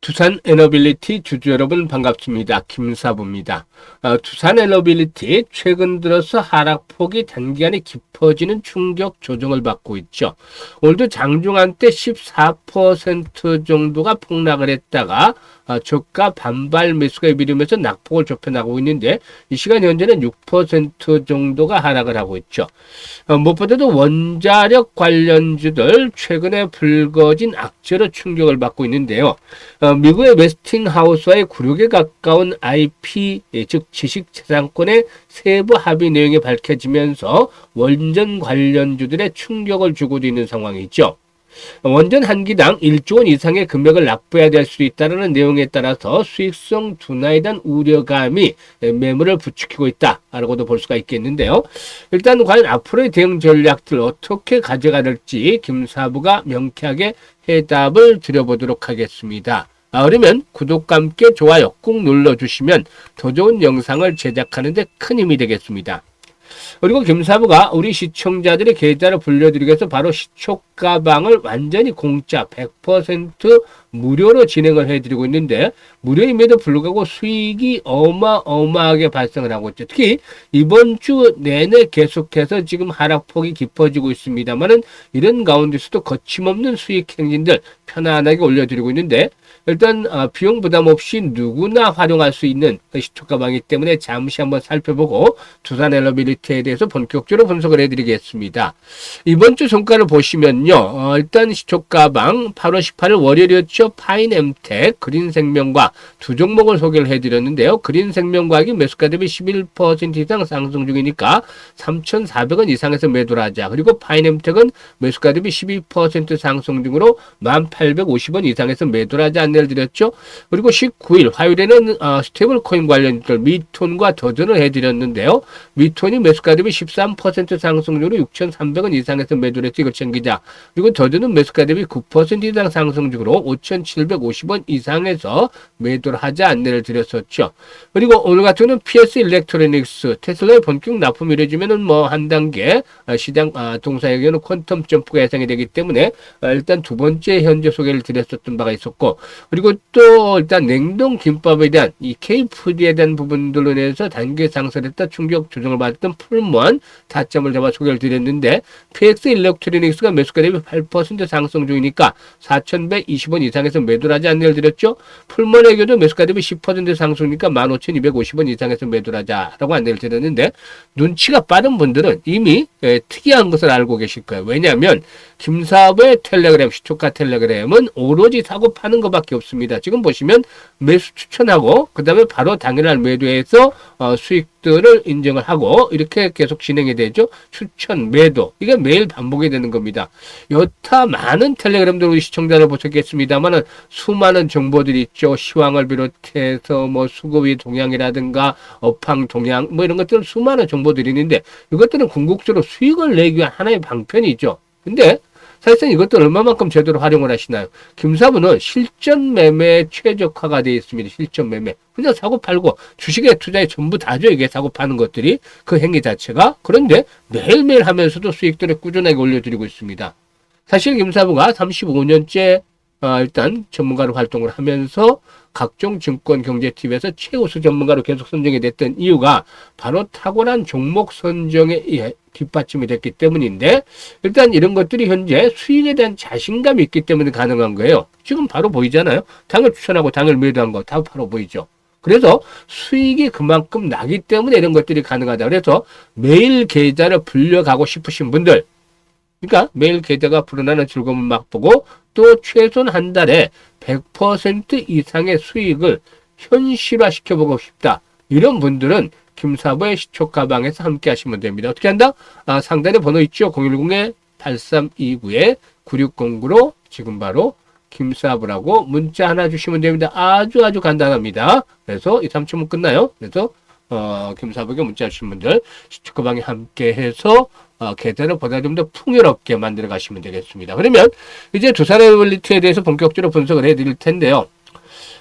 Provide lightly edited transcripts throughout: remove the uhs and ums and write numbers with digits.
두산 에너빌리티 주주 여러분 반갑습니다. 김사부입니다. 두산 에너빌리티 최근 들어서 하락폭이 단기간에 깊어지는 충격 조정을 받고 있죠. 오늘도 장중한 때 14% 정도가 폭락을 했다가 저가 반발 매수가 밀리면서 낙폭을 좁혀나가고 있는데 이 시간 현재는 6% 정도가 하락을 하고 있죠. 무엇보다도 원자력 관련주들 최근에 불거진 악재로 충격을 받고 있는데요. 미국의 웨스팅하우스와의 9력에 가까운 IP, 즉 지식재산권의 세부 합의 내용이 밝혀지면서 원전 관련주들의 충격을 주고도 있는 상황이죠. 원전 한 기당 1조 원 이상의 금액을 납부해야 될 수 있다는 내용에 따라서 수익성 둔화에 대한 우려감이 매물을 부추기고 있다라고도 볼 수가 있겠는데요. 일단 과연 앞으로의 대응 전략들 어떻게 가져가야 될지 김사부가 명쾌하게 해답을 드려보도록 하겠습니다. 그러면 구독과 함께 좋아요 꾹 눌러주시면 더 좋은 영상을 제작하는 데 큰 힘이 되겠습니다. 그리고 김사부가 우리 시청자들의 계좌를 불려드리기 위해서 바로 시초가방을 완전히 공짜 100% 무료로 진행을 해드리고 있는데 무료임에도 불구하고 수익이 어마어마하게 발생을 하고 있죠. 특히 이번 주 내내 계속해서 지금 하락폭이 깊어지고 있습니다만은 이런 가운데서도 거침없는 수익 행진들 편안하게 올려드리고 있는데 일단 비용 부담 없이 누구나 활용할 수 있는 시초가방이기 때문에 잠시 한번 살펴보고 두산 에너빌리티에 대해서 본격적으로 분석을 해드리겠습니다. 이번 주 성과를 보시면요. 일단 시초가방 8월 18일 월요일이었죠. 파인엠텍, 그린생명과학 두 종목을 소개를 해드렸는데요. 그린생명과학이 매수가 대비 11% 이상 상승 중이니까 3,400원 이상에서 매도를 하자. 그리고 파인엠텍은 매수가 대비 12% 상승 중으로 1,850원 이상에서 매도를 하자 안내를 드렸죠. 그리고 19일 화요일에는 스테이블 코인 관련주들 미톤과 더전을 해드렸는데요. 미톤이 매수가 대비 13% 상승 중으로 6,300원 이상에서 매도를 했죠. 이걸 챙기자. 그리고 더전은 매수가 대비 9% 이상 상승 중으로 5,750원 이상에서 매도를 하자 안내를 드렸었죠. 그리고 오늘 같은 경우는 PS 일렉트로닉스 테슬라의 본격 납품이 이루어지면은 뭐 한 단계 시장 동사에게는 퀀텀 점프가 예상이 되기 때문에 일단 두 번째 현재 소개를 드렸었던 바가 있었고 그리고 또 일단 냉동 김밥에 대한 이 K푸드에 대한 부분들로 인해서 단계 상승했다 충격 조정을 받았던 풀무원 타점을 잡아 소개를 드렸는데 PX 일렉트로닉스가 매수가 대비 8% 상승 중이니까 4,120원 이상에서 매도를 하지 안내를 드렸죠. 풀무원에게도 매수가 대비 10% 상승이니까 15,250원 이상에서 매도를 하자라고 안내를 드렸는데 눈치가 빠른 분들은 이미 특이한 것을 알고 계실 거예요. 왜냐하면 김사부의 텔레그램, 시초가 텔레그램은 오로지 사고 파는 것밖에 없습니다. 지금 보시면 매수 추천하고 그 다음에 바로 당일날 매도해서 수익들을 인정을 하고 이렇게 계속 진행이 되죠. 추천, 매도 이게 매일 반복이 되는 겁니다. 여타 많은 텔레그램들 우리 시청자를 보셨겠습니다만은 수많은 정보들이 있죠. 시황을 비롯해서 뭐 수급이 동향이라든가 업황 동향 뭐 이런 것들은 수많은 정보들이 있는데 이것들은 궁극적으로 수익을 내기 위한 하나의 방편이죠. 근데 사실상 이것도 얼마만큼 제대로 활용을 하시나요? 김사부는 실전 매매에 최적화가 되어 있습니다. 실전 매매. 그냥 사고 팔고 주식에 투자에 전부 다죠. 이게 사고 파는 것들이 그 행위 자체가. 그런데 매일매일 하면서도 수익들을 꾸준하게 올려드리고 있습니다. 사실 김사부가 35년째 일단 전문가로 활동을 하면서 각종 증권 경제 팁에서 최우수 전문가로 계속 선정이 됐던 이유가 바로 탁월한 종목 선정에 뒷받침이 됐기 때문인데 일단 이런 것들이 현재 수익에 대한 자신감이 있기 때문에 가능한 거예요. 지금 바로 보이잖아요. 당일 추천하고 당일 매도한 거 다 바로 보이죠. 그래서 수익이 그만큼 나기 때문에 이런 것들이 가능하다. 그래서 매일 계좌를 불려가고 싶으신 분들 그러니까 매일 계좌가 불어나는 즐거움을 맛보고 또 최소한 한 달에 100% 이상의 수익을 현실화시켜보고 싶다. 이런 분들은 김사부의 시초가방에서 함께 하시면 됩니다. 어떻게 한다? 상단에 번호 있죠. 010-8329-9609로 지금 바로 김사부라고 문자 하나 주시면 됩니다. 아주 간단합니다. 그래서 이 3초면 끝나요. 그래서 김사부에게 문자 주신 분들 시초가방에 함께 해서 계좌를 보다 좀 더 풍요롭게 만들어 가시면 되겠습니다. 그러면 이제 두산 에너빌리티에 대해서 본격적으로 분석을 해드릴 텐데요.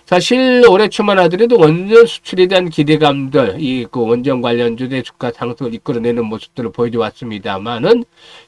사실 올해 초만 하더라도 원전 수출에 대한 기대감들, 이 그 원전 관련주의 주가 상승을 이끌어내는 모습들을 보여줘 왔습니다만은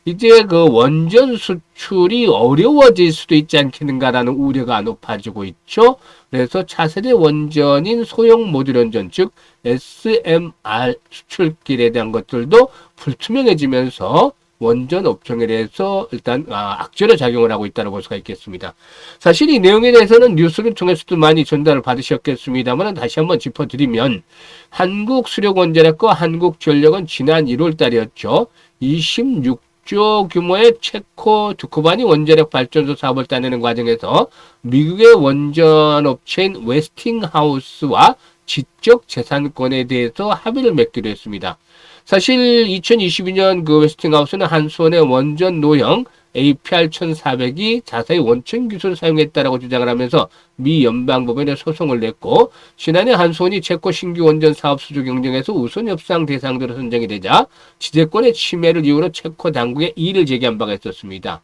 이제 그 원전 수출이 어려워질 수도 있지 않겠는가라는 우려가 높아지고 있죠. 그래서 차세대 원전인 소형 모듈 원전, 즉 SMR 수출길에 대한 것들도 불투명해지면서 원전 업종에 대해서 일단 악재로 작용을 하고 있다고 볼 수가 있겠습니다. 사실 이 내용에 대해서는 뉴스를 통해서도 많이 전달을 받으셨겠습니다만 다시 한번 짚어드리면 한국수력원자력과 한국전력은 지난 1월 달이었죠. 26조 규모의 체코 두쿠바니 원자력 발전소 사업을 따내는 과정에서 미국의 원전 업체인 웨스팅하우스와 지적 재산권에 대해서 합의를 맺기로 했습니다. 사실 2022년 그 웨스팅하우스는 한수원의 원전 노형 APR 1400이 자사의 원천 기술을 사용했다라고 주장을 하면서 미 연방법원에 소송을 냈고, 지난해 한수원이 체코 신규 원전 사업 수주 경쟁에서 우선 협상 대상자로 선정이 되자 지대권의 침해를 이유로 체코 당국에 이의를 제기한 바가 있었습니다.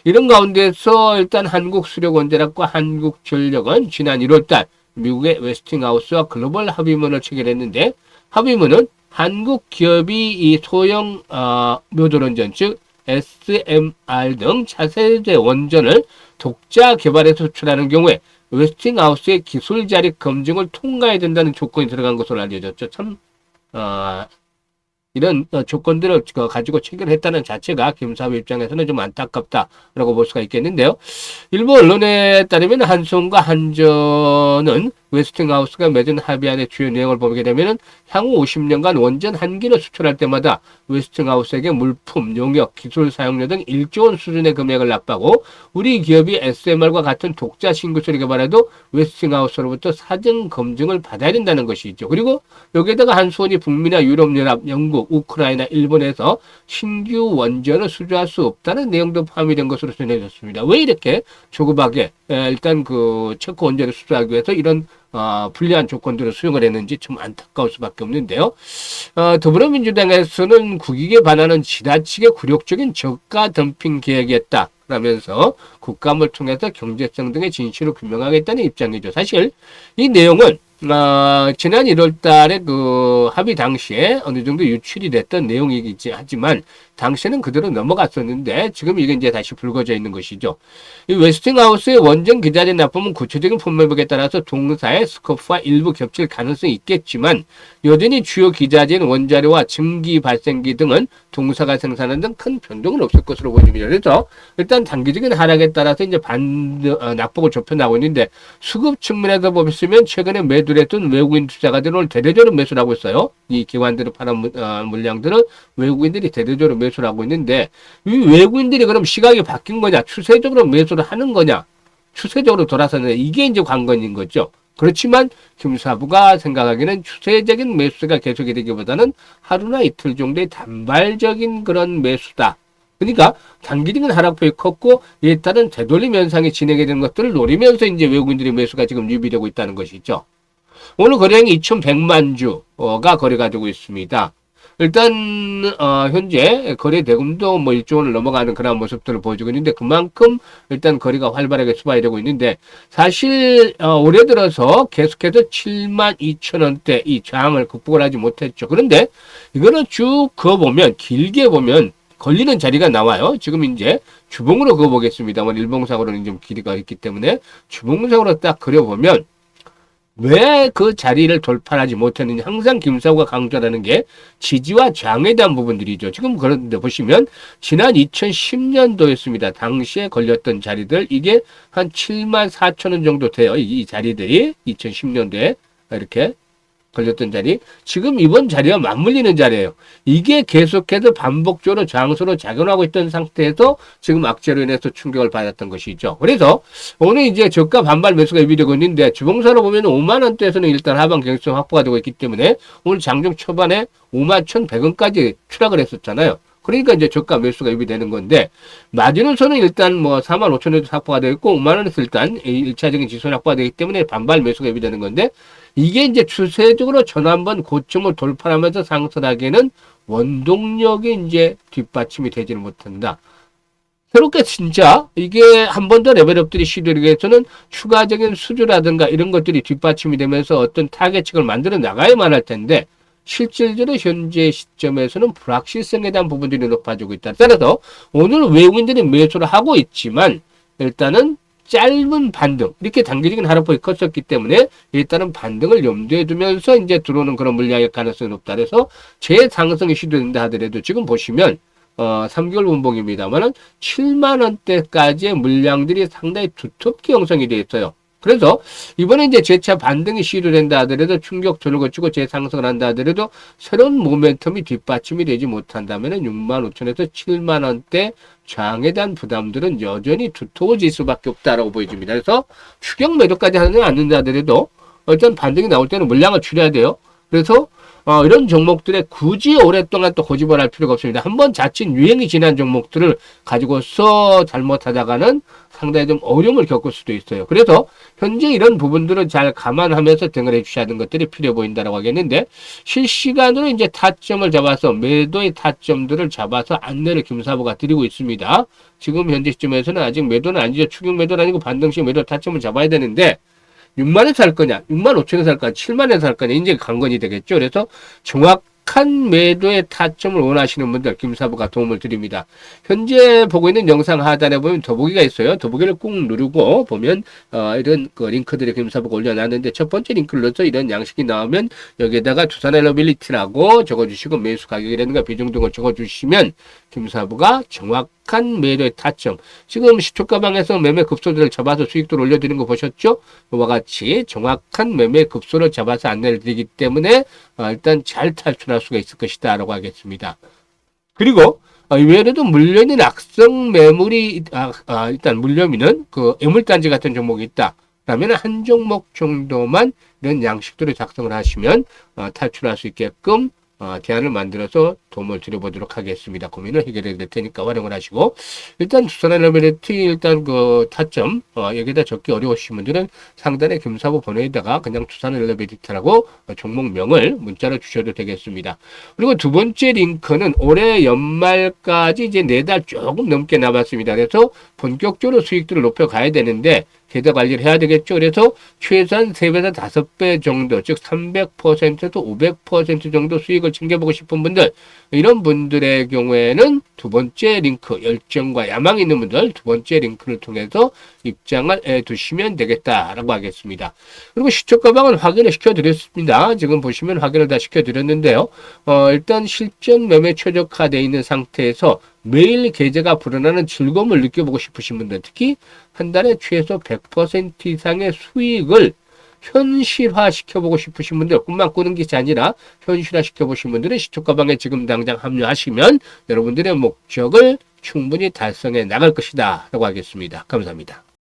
이런 가운데서 일단 한국수력원자력과 한국전력은 지난 1월달 미국의 웨스팅하우스와 글로벌 합의문을 체결했는데, 합의문은 한국 기업이 이 소형 모듈원전, 즉 SMR 등 차세대 원전을 독자 개발해서 수출하는 경우에 웨스팅하우스의 기술 자립 검증을 통과해야 된다는 조건이 들어간 것으로 알려졌죠. 참 이런 조건들을 가지고 체결했다는 자체가 김사부 입장에서는 좀 안타깝다라고 볼 수가 있겠는데요. 일부 언론에 따르면 한수원과 한전은 웨스팅하우스가 맺은 합의안의 주요 내용을 보게 되면 향후 50년간 원전 한 기를 수출할 때마다 웨스팅하우스에게 물품, 용역, 기술 사용료 등 1조 원 수준의 금액을 납부하고, 우리 기업이 SMR과 같은 독자 신기술을 개발해도 웨스팅하우스로부터 사전 검증을 받아야 된다는 것이죠. 그리고 여기에다가 한수원이 북미나 유럽연합, 영국, 우크라이나, 일본에서 신규 원전을 수주할 수 없다는 내용도 포함이 된 것으로 전해졌습니다. 왜 이렇게 조급하게 일단 그 체코 원전을 수주하기 위해서 이런 불리한 조건들을 수용을 했는지 좀 안타까울 수밖에 없는데요. 더불어민주당에서는 국익에 반하는 지나치게 굴욕적인 저가 덤핑 계획이었다 라면서 국감을 통해서 경제성 등의 진실을 규명하겠다는 입장이죠. 사실 이 내용은 지난 1월 달에 그 합의 당시에 어느 정도 유출이 됐던 내용이긴 하지만 당시에는 그대로 넘어갔었는데 지금 이게 이제 다시 불거져 있는 것이죠. 이 웨스팅하우스의 원전 기자재 납품은 구체적인 품목에 따라서 동사의 스코프와 일부 겹칠 가능성이 있겠지만 여전히 주요 기자재인 원자료와 증기 발생기 등은 동사가 생산하는 등 큰 변동은 없을 것으로 보입니다. 그래서 일단 단기적인 하락에 따라서 이제 낙폭을 좁혀나가고 있는데, 수급 측면에서 보시면 최근에 매도를 했던 외국인 투자가들은 오늘 대대적으로 매수를 하고 있어요. 이 기관들을 파는 물량들은 외국인들이 대대적으로 매수를 하고 있는데, 이 외국인들이 그럼 시각이 바뀐 거냐, 추세적으로 매수를 하는 거냐, 추세적으로 돌아서는, 이게 이제 관건인 거죠. 그렇지만 김사부가 생각하기에는 추세적인 매수가 계속이 되기보다는 하루나 이틀 정도의 단발적인 그런 매수다. 그러니까 단기적인 하락폭이 컸고 이에 따른 되돌림 현상이 진행이 되는 것들을 노리면서 이제 외국인들의 매수가 지금 유비되고 있다는 것이죠. 오늘 거래량이 2,100만 주가 거래가 되고 있습니다. 일단 현재 거래 대금도 뭐 1조 원을 넘어가는 그런 모습들을 보여주고 있는데, 그만큼 일단 거래가 활발하게 수반이 되고 있는데, 사실 올해 들어서 계속해서 72,000원대 이 저항을 극복을 하지 못했죠. 그런데 이거는 쭉 그어보면, 길게 보면 걸리는 자리가 나와요. 지금 이제 주봉으로 그어보겠습니다. 일봉상으로는 좀 길이가 있기 때문에 주봉상으로 딱 그려보면 왜 그 자리를 돌파하지 못했느냐. 항상 김사부가 강조하는 게 지지와 저항에 대한 부분들이죠. 지금 그런데 보시면 지난 2010년도였습니다. 당시에 걸렸던 자리들, 이게 한 74,000원 정도 돼요. 이 자리들이 2010년도에 이렇게 걸렸던 자리, 지금 이번 자리와 맞물리는 자리예요. 이게 계속해서 반복적으로 저항수로 작용하고 있던 상태에서 지금 악재로 인해서 충격을 받았던 것이죠. 그래서 오늘 이제 저가 반발 매수가 유비되고 있는데, 주봉사로 보면 5만 원대에서는 일단 하방 경직성 확보가 되고 있기 때문에 오늘 장중 초반에 51,100원까지 추락을 했었잖아요. 그러니까 이제 저가 매수가 유비되는 건데, 마지노선은 일단 뭐 45,000원에도 확보가 되어 있고 5만 원에서 일단 1차적인 지수는 확보가 되기 때문에 반발 매수가 유비되는 건데, 이게 이제 추세적으로 전환번 고점을 돌파하면서 상승하기에는 원동력이 이제 뒷받침이 되지는 못한다. 새롭게 진짜 이게 한 번 더 레벨업들이 시도되기 위해서는 추가적인 수주라든가 이런 것들이 뒷받침이 되면서 어떤 타겟층을 만들어 나가야만 할 텐데 실질적으로 현재 시점에서는 불확실성에 대한 부분들이 높아지고 있다. 따라서 오늘 외국인들이 매수를 하고 있지만 일단은 짧은 반등 이렇게 단기적인 하락폭이 컸었기 때문에 일단은 반등을 염두에 두면서 이제 들어오는 그런 물량의 가능성이 높다. 그래서 재상승이 시도된다 하더라도 지금 보시면 3개월 분봉입니다만은 7만 원대까지의 물량들이 상당히 두텁게 형성이 되어 있어요. 그래서 이번에 이제 재차 반등이 시도된다 하더라도 충격전을 거치고 재상승을 한다 하더라도 새로운 모멘텀이 뒷받침이 되지 못한다면은 6만 5천에서 7만 원대 장에 대한 부담들은 여전히 두터워질 수밖에 없다라고 보여집니다. 그래서 추격 매도까지 하지 않는다 하더라도 일단 반등이 나올 때는 물량을 줄여야 돼요. 그래서 이런 종목들에 굳이 오랫동안 또 고집을 할 필요가 없습니다. 한번 자칫 유행이 지난 종목들을 가지고서 잘못하다가는 상당히 좀 어려움을 겪을 수도 있어요. 그래서 현재 이런 부분들을 잘 감안하면서 대응을 해주셔야 하는 것들이 필요해 보인다라고 하겠는데 실시간으로 이제 타점을 잡아서 매도의 타점들을 잡아서 안내를 김사부가 드리고 있습니다. 지금 현재 시점에서는 아직 매도는 아니죠. 추격 매도는 아니고 반등식 매도 타점을 잡아야 되는데 6만에 살 거냐, 6만 5천에 살 거냐, 7만에 살 거냐, 이제 관건이 되겠죠. 그래서 정확한 매도의 타점을 원하시는 분들, 김사부가 도움을 드립니다. 현재 보고 있는 영상 하단에 보면 더보기가 있어요. 더보기를 꾹 누르고 보면, 이런 그 링크들을 김사부가 올려놨는데, 첫 번째 링크를 눌러서 이런 양식이 나오면, 여기에다가 두산 엘러빌리티라고 적어주시고, 매수 가격이라든가 비중 등을 적어주시면, 김사부가 정확한 매도의 타점. 지금 시초가방에서 매매 급소들을 잡아서 수익도를 올려드리는 거 보셨죠? 이와 같이 정확한 매매 급소를 잡아서 안내를 드리기 때문에 일단 잘 탈출할 수가 있을 것이다 라고 하겠습니다. 그리고 이외에도 물려있는 악성 매물이 일단 물려있는 그 애물단지 같은 종목이 있다. 그러면 한 종목 정도만 이런 양식들을 작성을 하시면 탈출할 수 있게끔 대안을 만들어서 도움을 드려보도록 하겠습니다. 고민을 해결해 드릴 테니까 활용을 하시고 일단 두산 엘러빌리티 일단 그 타점 여기다 적기 어려우신 분들은 상단에 김사부 번호에다가 그냥 두산 엘러빌리티라고 종목명을 문자로 주셔도 되겠습니다. 그리고 두 번째 링크는 올해 연말까지 이제 4달 조금 넘게 남았습니다. 그래서 본격적으로 수익들을 높여가야 되는데 계좌 관리를 해야 되겠죠. 그래서 최소한 3배에서 5배 정도, 즉 300%에서 500% 정도 수익을 챙겨보고 싶은 분들, 이런 분들의 경우에는 두 번째 링크, 열정과 야망이 있는 분들 두 번째 링크를 통해서 입장을 해 두시면 되겠다라고 하겠습니다. 그리고 시초가방은 확인을 시켜드렸습니다. 지금 보시면 확인을 다 시켜드렸는데요. 일단 실전 매매 최적화되어 있는 상태에서 매일 계좌가 불어나는 즐거움을 느껴보고 싶으신 분들, 특히 한 달에 최소 100% 이상의 수익을 현실화 시켜보고 싶으신 분들, 꿈만 꾸는 것이 아니라 현실화 시켜보신 분들은 시초가방에 지금 당장 합류하시면 여러분들의 목적을 충분히 달성해 나갈 것이다 라고 하겠습니다. 감사합니다.